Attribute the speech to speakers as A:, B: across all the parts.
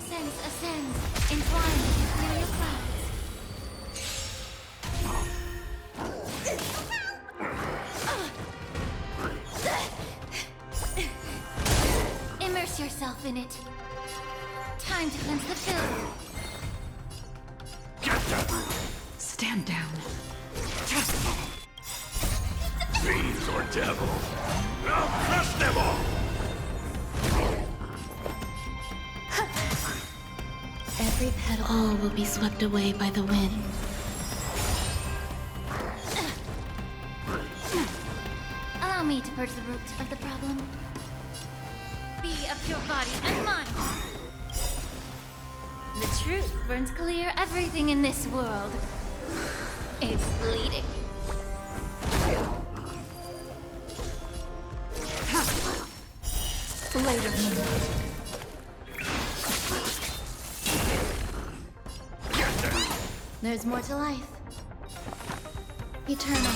A: sense ascends, entwined with ethereal clouds. Immerse yourself in it. Time to cleanse the filth.
B: Stand down.
C: Fiends or devils, I'll crush them all!
A: Every petal. All will be swept away by the wind. Allow me to purge the root of the problem. Be of pure body and mind. The truth burns clear. Everything in this world is bleeding.
B: Later.
A: There's more to life. Eternal.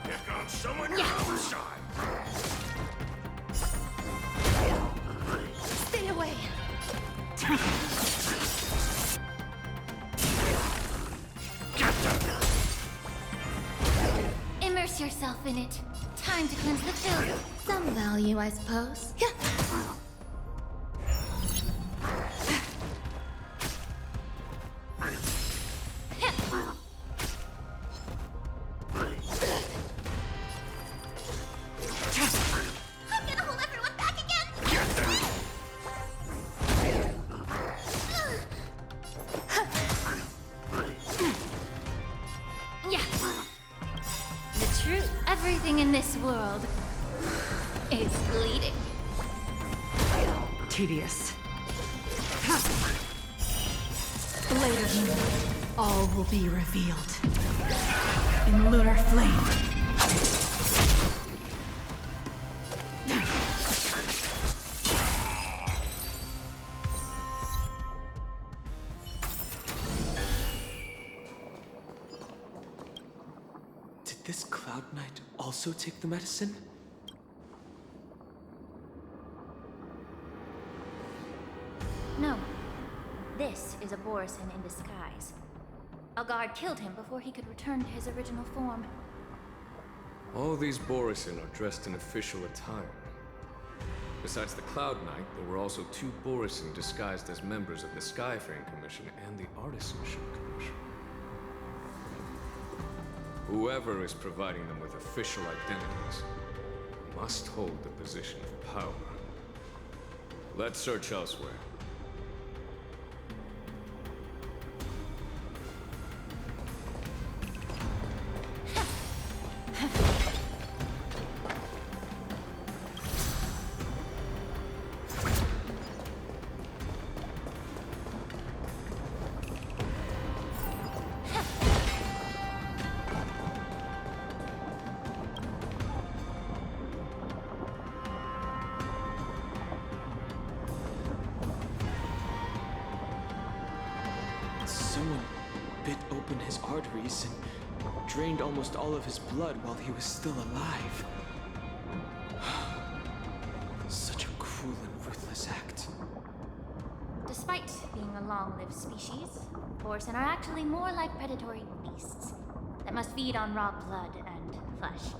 C: Pick on someone outside!
A: Stay away. Immerse yourself in it. Time to cleanse the filth. Some value, I suppose. I'm gonna hold everyone back again. Yeah. The truth, everything in this world is bleeding.
B: Tedious. Later. All will be revealed. In lunar flame.
D: Did this Cloud Knight also take the medicine?
A: No. This is a Borison in disguise. A guard killed him before he could return to his original form.
E: All these Borison are dressed in official attire. Besides the Cloud Knight, there were also 2 Borison disguised as members of the Skyfaring Commission and the Artisanship Commission. Whoever is providing them with official identities must hold the position of power. Let's search elsewhere.
D: Someone bit open his arteries and drained almost all of his blood while he was still alive. Such a cruel and ruthless act.
A: Despite being a long-lived species, Borison are actually more like predatory beasts that must feed on raw blood and flesh.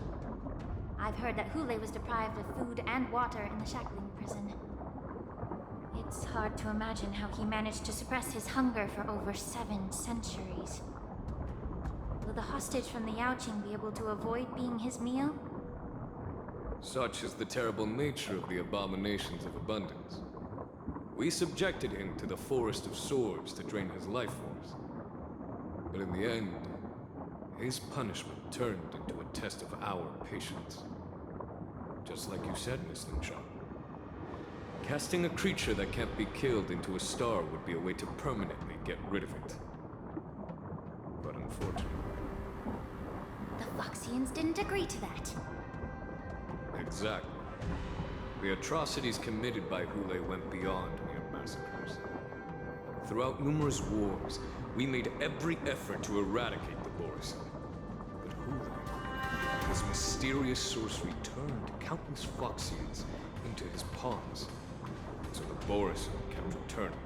A: I've heard that Hule was deprived of food and water in the shackling prison. It's hard to imagine how he managed to suppress his hunger for over 7 centuries. Will the hostage from the Yaoqing be able to avoid being his meal?
E: Such is the terrible nature of the abominations of abundance. We subjected him to the Forest of Swords to drain his life force. But in the end, his punishment turned into a test of our patience. Just like you said, Miss Lingshan. Casting a creature that can't be killed into a star would be a way to permanently get rid of it. But unfortunately...
A: The Foxians didn't agree to that.
E: Exactly. The atrocities committed by Hule went beyond mere massacres. Throughout numerous wars, we made every effort to eradicate the Borison. But Hule his mysterious sorcery turned countless Foxians into his pawns, so the Borison kept returning.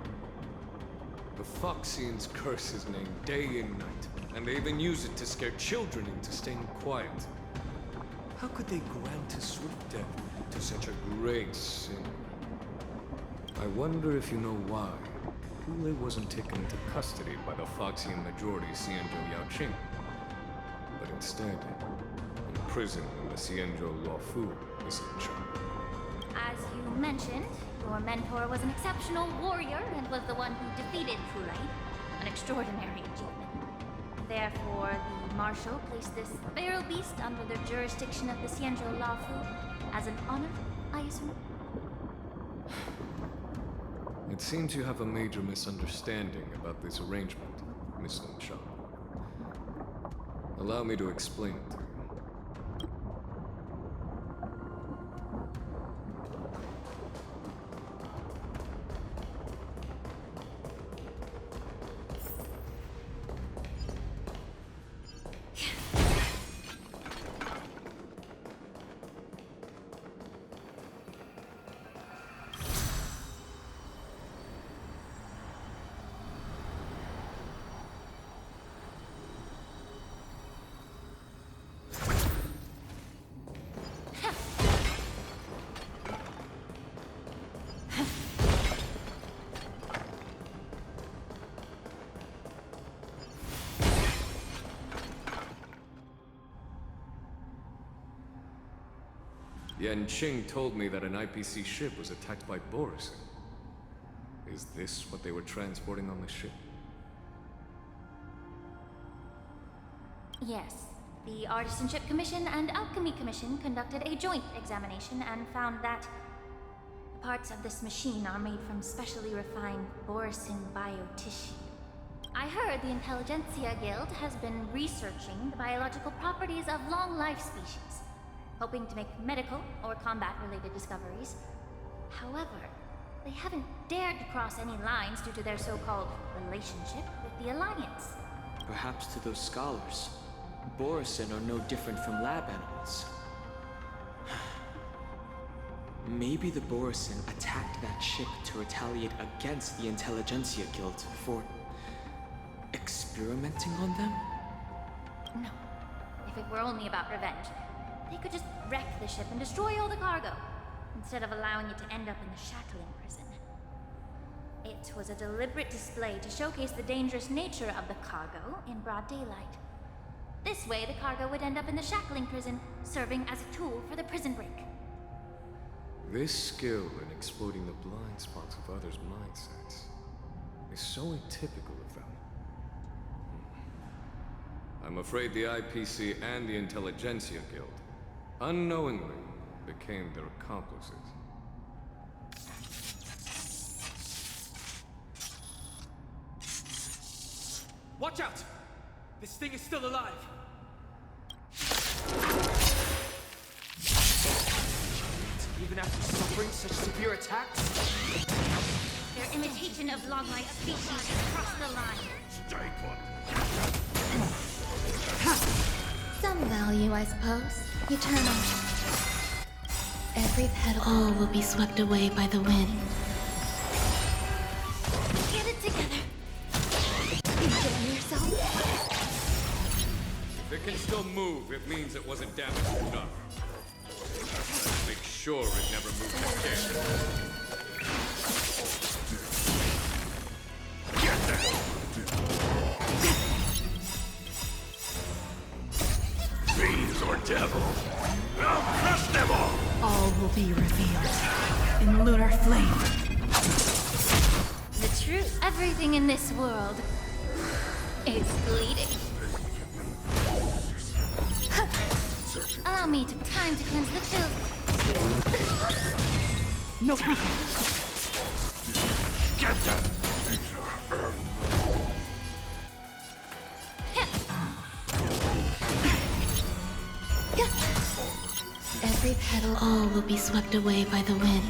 E: The Foxians curse his name day and night, and they even use it to scare children into staying quiet. How could they grant a swift death to such a great sin? I wonder if you know why Hule wasn't taken into custody by the Foxian majority Xianzhou Yaoqing, but instead imprisoned in the Xianzhou Luofu is in charge.
A: As you mentioned, your mentor was an exceptional warrior and was the one who defeated Fulei, an extraordinary achievement. Therefore, the Marshal placed this feral beast under the jurisdiction of the Xianzhou Luofu as an honor, I assume?
E: It seems you have a major misunderstanding about this arrangement, Miss Lin Shan. Allow me to explain it to you. Yanqing told me that an IPC ship was attacked by Borison. Is this what they were transporting on the ship?
A: Yes. The Artisanship Commission and Alchemy Commission conducted a joint examination and found that parts of this machine are made from specially refined Borison biotissue. I heard the Intelligentsia Guild has been researching the biological properties of long-life species, hoping to make medical or combat-related discoveries. However, they haven't dared to cross any lines due to their so-called relationship with the Alliance.
D: Perhaps to those scholars, Borison are no different from lab animals. Maybe the Borison attacked that ship to retaliate against the Intelligentsia Guild for experimenting on them?
A: No. If it were only about revenge, they could just wreck the ship and destroy all the cargo, instead of allowing it to end up in the shackling prison. It was a deliberate display to showcase the dangerous nature of the cargo in broad daylight. This way, the cargo would end up in the shackling prison, serving as a tool for the prison break.
E: This skill in exploiting the blind spots of others' mindsets is so atypical of them. I'm afraid the IPC and the Intelligentsia Guild unknowingly became their accomplices.
F: Watch out! This thing is still alive! Even after suffering such severe attacks?
A: Their imitation of long-life species has crossed the line.
C: Stay put.
G: Some value, I suppose. Eternal. Every petal. All will be swept away by the wind.
A: Get it together.
G: Enjoy yourself.
E: If it can still move, it means it wasn't damaged enough. Let's make sure it never moves again.
C: Fiends or devil, I'll crush them all!
B: All will be revealed in lunar flame.
A: The truth. Everything in this world is bleeding. Allow me time to cleanse the filth.
B: No.
C: Get them!
G: Every petal. All will be swept away by the wind.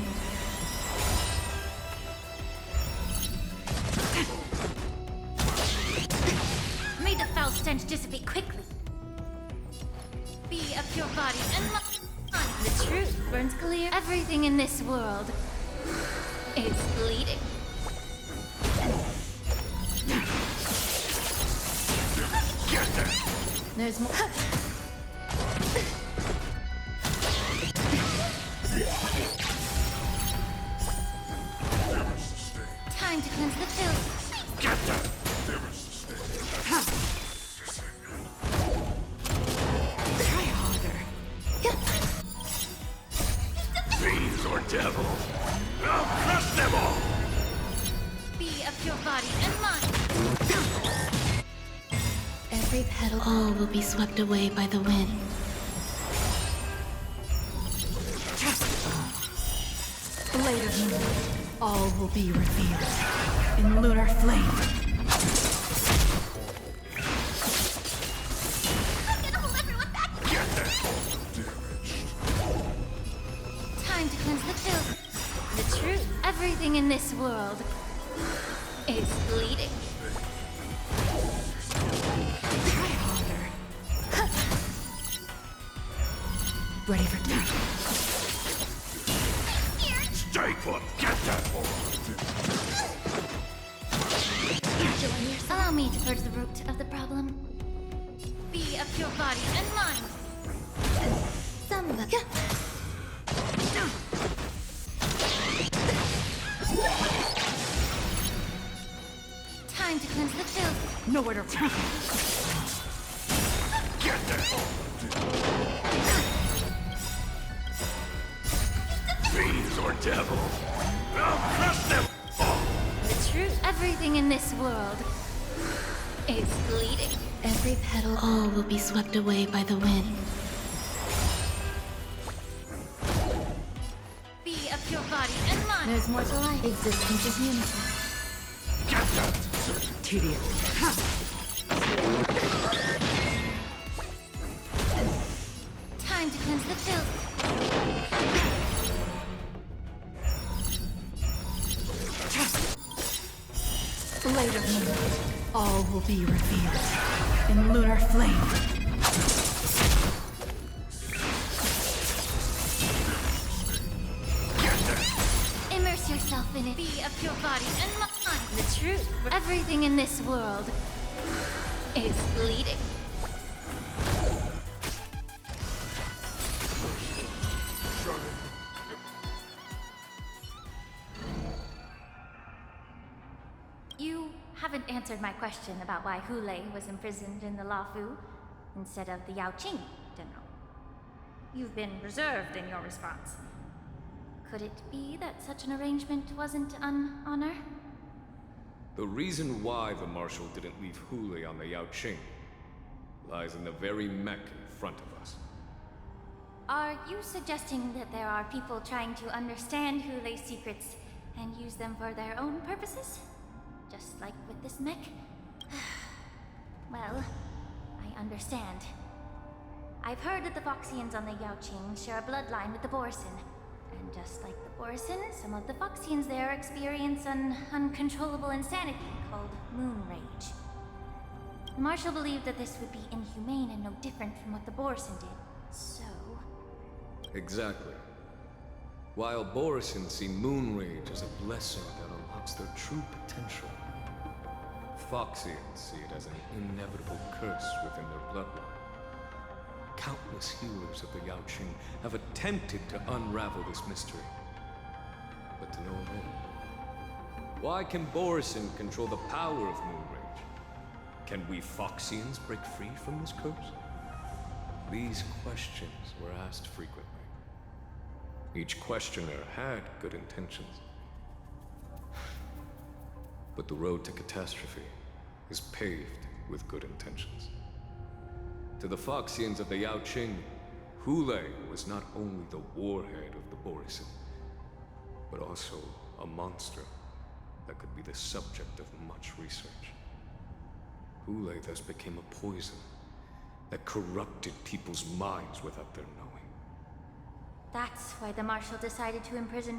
A: May the foul stench dissipate quickly. Be of your body and mind. The truth burns clear. Everything in this world is bleeding. There's more. Time to cleanse the filth.
C: Get them!
B: Try harder.
C: Fiends or devil! I'll crush them all!
A: Be of your body and mind.
G: Every petal, all will be swept away by the wind.
B: Blade of moon. All will be revealed in lunar flame.
A: Time to cleanse the filth. The truth. Everything in this world is bleeding.
B: Try harder. Ready for attack.
C: Stay put! Get that!
A: Allow me to purge the root of the problem. Be of your body and mind. Somebody. Time to cleanse the filth.
B: Nowhere to run.
C: Get that! Fiends or devil! I'll crush them all!
A: The truth. Everything in this world is bleeding.
G: Every petal, all will be swept away by the wind.
A: Be of your body and mind.
B: There's more to life.
A: Existence is unity.
C: Get them!
B: Tedious.
A: Time to cleanse the filth.
B: Blade of moon. All will be revealed in lunar flame.
A: Immerse yourself in it. Be of your body and mind. The truth. Everything in this world is bleeding. You haven't answered my question about why Hule was imprisoned in the Lafu instead of the Yao Qing, General. You've been reserved in your response. Could it be that such an arrangement wasn't an honor?
E: The reason why the Marshal didn't leave Hule on the Yao Qing lies in the very mech in front of us.
A: Are you suggesting that there are people trying to understand Hule's secrets and use them for their own purposes? Just like with this mech? Well, I understand. I've heard that the Foxians on the Yao Qing share a bloodline with the Borison. And just like the Borison, some of the Foxians there experience an uncontrollable insanity called moon rage. The Marshal believed that this would be inhumane and no different from what the Borison did, so...
E: Exactly. While Borison see moon rage as a blessing that unlocks their true potential, Foxians see it as an inevitable curse within their bloodline. Countless healers of the Yao Qing have attempted to unravel this mystery, but to no avail. Why can Borison control the power of moon rage? Can we Foxians break free from this curse? These questions were asked frequently. Each questioner had good intentions. But the road to catastrophe is paved with good intentions. To the Foxians of the Yao Qing, Hule was not only the warhead of the Borison, but also a monster that could be the subject of much research. Hule thus became a poison that corrupted people's minds without their knowing.
A: That's why the Marshal decided to imprison